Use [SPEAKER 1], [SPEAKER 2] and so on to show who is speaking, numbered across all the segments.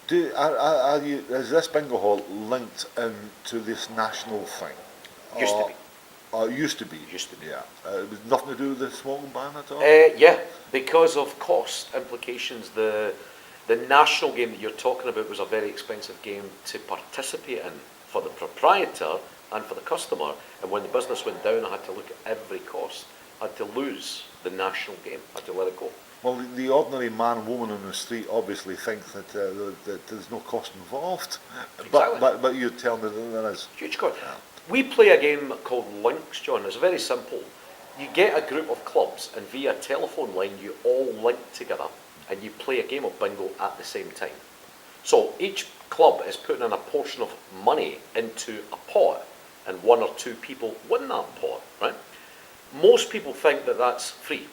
[SPEAKER 1] Is this bingo hall linked into this national thing?
[SPEAKER 2] Used to be.
[SPEAKER 1] Or it used to be?
[SPEAKER 2] Used to be.
[SPEAKER 1] Yeah. It was nothing to do with the smoking ban at all?
[SPEAKER 2] Yeah, because of cost implications. The national game that you're talking about was a very expensive game to participate in for the proprietor and for the customer. And when the business went down, I had to look at every cost. I had to lose the national game. I had to let it go.
[SPEAKER 1] Well, the ordinary man and woman on the street obviously think that there's no cost involved.
[SPEAKER 2] Exactly.
[SPEAKER 1] But you tell me that there is.
[SPEAKER 2] Huge cost.
[SPEAKER 1] Yeah.
[SPEAKER 2] We play a game called Links, John. It's very simple. You get a group of clubs, and via telephone line, you all link together, and you play a game of bingo at the same time. So each club is putting in a portion of money into a pot, and one or two people win that pot, right? Most people think that that's free.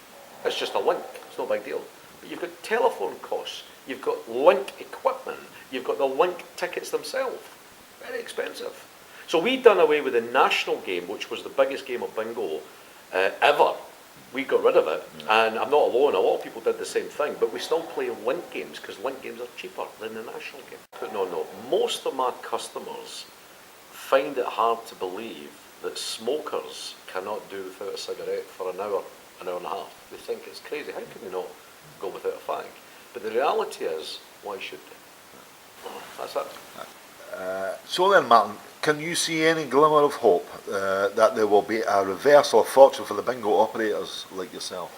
[SPEAKER 2] It's just a link. It's no big deal. But you've got telephone costs. You've got link equipment. You've got the link tickets themselves. Very expensive. So we done away with the national game, which was the biggest game of bingo ever. We got rid of it, and I'm not alone. A lot of people did the same thing, but we still play link games because link games are cheaper than the national game. No. Most of my customers find it hard to believe that smokers cannot do without a cigarette for an hour and a half. They think it's crazy. How can they not go without a fag? But the reality is, why should they? That's it.
[SPEAKER 1] So then, Martin, can you see any glimmer of hope that there will be a reversal of fortune for the bingo operators like yourself?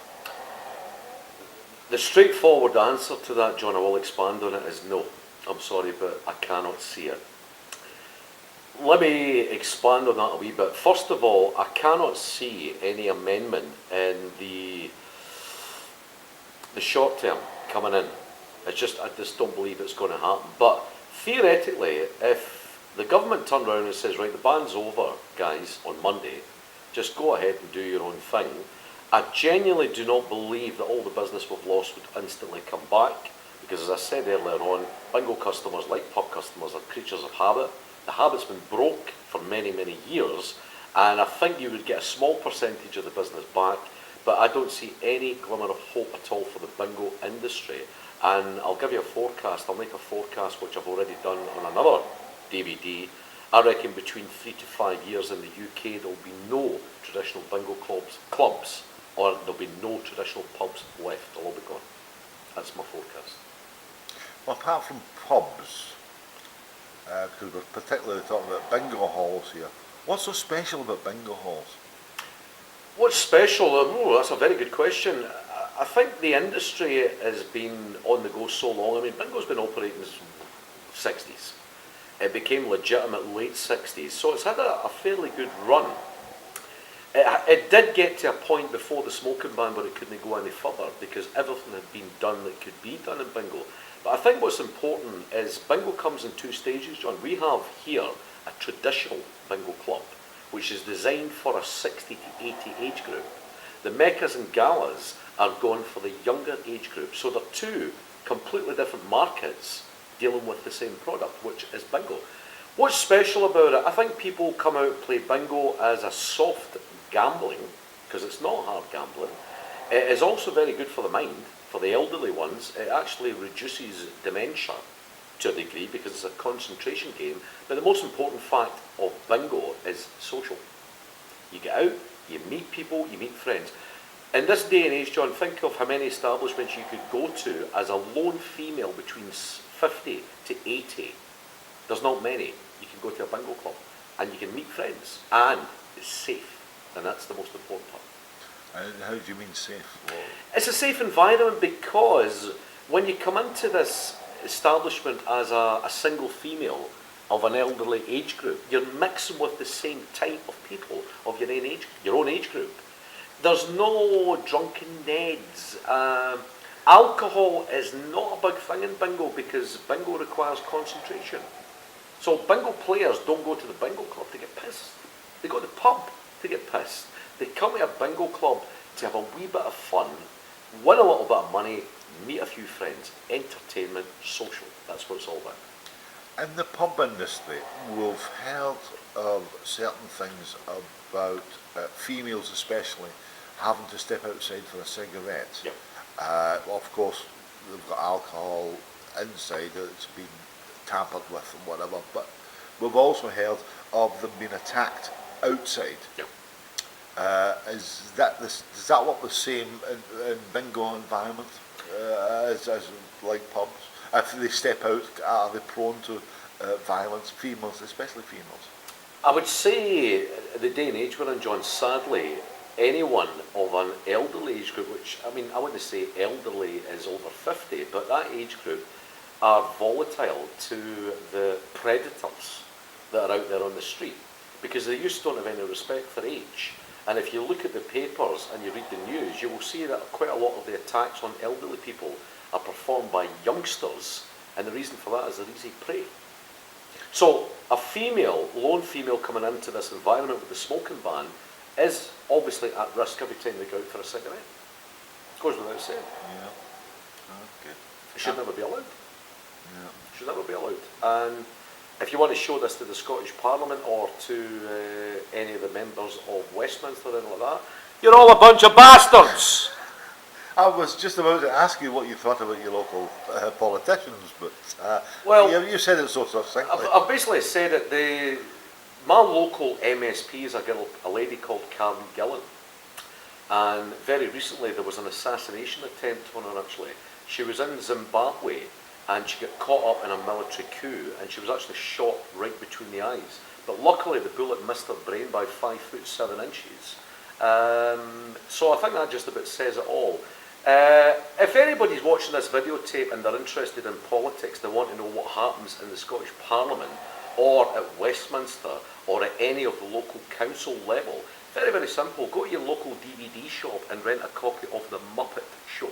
[SPEAKER 2] The straightforward answer to that, John, I will expand on it, is no. I'm sorry, but I cannot see it. Let me expand on that a wee bit. First of all, I cannot see any amendment in the short term coming in. I just don't believe it's going to happen. But theoretically, if the government turned around and says, right, the ban's over, guys, on Monday, just go ahead and do your own thing, I genuinely do not believe that all the business we've lost would instantly come back. Because as I said earlier on, bingo customers, like pub customers, are creatures of habit. The habit's been broke for many, many years, and I think you would get a small percentage of the business back, but I don't see any glimmer of hope at all for the bingo industry. And I'll give you a forecast. I'll make a forecast, which I've already done on another DVD. I reckon between 3 to 5 years in the UK, there'll be no traditional bingo clubs, or there'll be no traditional pubs left. They'll all be gone. That's my forecast.
[SPEAKER 1] Well, apart from pubs, because we're particularly talking about bingo halls here, what's so special about bingo halls?
[SPEAKER 2] What's special? That's a very good question. I think the industry has been on the go so long. I mean, bingo's been operating since the 60s. It became legitimate late 60s, so it's had a fairly good run. It did get to a point before the smoking ban where it couldn't go any further because everything had been done that could be done in bingo. But I think what's important is bingo comes in two stages, John. We have here a traditional bingo club, which is designed for a 60 to 80 age group. The Meccas and Galas are going for the younger age group. So they're two completely different markets dealing with the same product, which is bingo. What's special about it? I think people come out and play bingo as a soft gambling, because it's not hard gambling. It is also very good for the mind. For the elderly ones, it actually reduces dementia to a degree because it's a concentration game. But the most important fact of bingo is social. You get out, you meet people, you meet friends. In this day and age, John, think of how many establishments you could go to as a lone female between 50 to 80. There's not many. You can go to a bingo club and you can meet friends, and it's safe, and that's the most important part.
[SPEAKER 1] How do you mean safe? Well,
[SPEAKER 2] it's a safe environment because when you come into this establishment as a single female of an elderly age group, you're mixing with the same type of people of your own age group. There's no drunken Neds. Alcohol is not a big thing in bingo because bingo requires concentration. So bingo players don't go to the bingo club to get pissed. They go to the pub to get pissed. They come to a bingo club to have a wee bit of fun, win a little bit of money, meet a few friends. Entertainment, social. That's what it's all about.
[SPEAKER 1] in the pub industry, we've heard of certain things about females especially having to step outside for a cigarette.
[SPEAKER 2] Yep.
[SPEAKER 1] Well, of course, they've got alcohol inside. It's been tampered with and whatever, but we've also heard of them being attacked outside.
[SPEAKER 2] Yeah.
[SPEAKER 1] Is that this? Does that work the same in bingo environment as like pubs? If they step out, are they prone to violence? Females, especially females.
[SPEAKER 2] I would say the day and age we're in, John, sadly, anyone of an elderly age group, which, I mean, I wouldn't say elderly is over 50, but that age group are volatile to the predators that are out there on the street, because they just don't have any respect for age. And if you look at the papers and you read the news, you will see that quite a lot of the attacks on elderly people are performed by youngsters, and the reason for that is they're easy prey. So a female, lone female coming into this environment with the smoking ban is obviously at risk every time they go out for a cigarette. It goes without saying.
[SPEAKER 1] Yeah. Okay.
[SPEAKER 2] It should never be allowed.
[SPEAKER 1] Yeah.
[SPEAKER 2] It should never be allowed. And if you want to show this to the Scottish Parliament or to any of the members of Westminster or anything like that, you're all a bunch of bastards!
[SPEAKER 1] I was just about to ask you what you thought about your local politicians, but
[SPEAKER 2] Well,
[SPEAKER 1] you said it so succinctly.
[SPEAKER 2] I've basically said that my local MSP is a lady called Carrol, and very recently there was an assassination attempt on her actually. She was in Zimbabwe and she got caught up in a military coup and she was actually shot right between the eyes. But luckily the bullet missed her brain by 5'7". So I think that just about says it all. If anybody's watching this videotape and they're interested in politics, they want to know what happens in the Scottish Parliament or at Westminster or at any of the local council level, very, very simple. Go to your local DVD shop and rent a copy of The Muppet Show.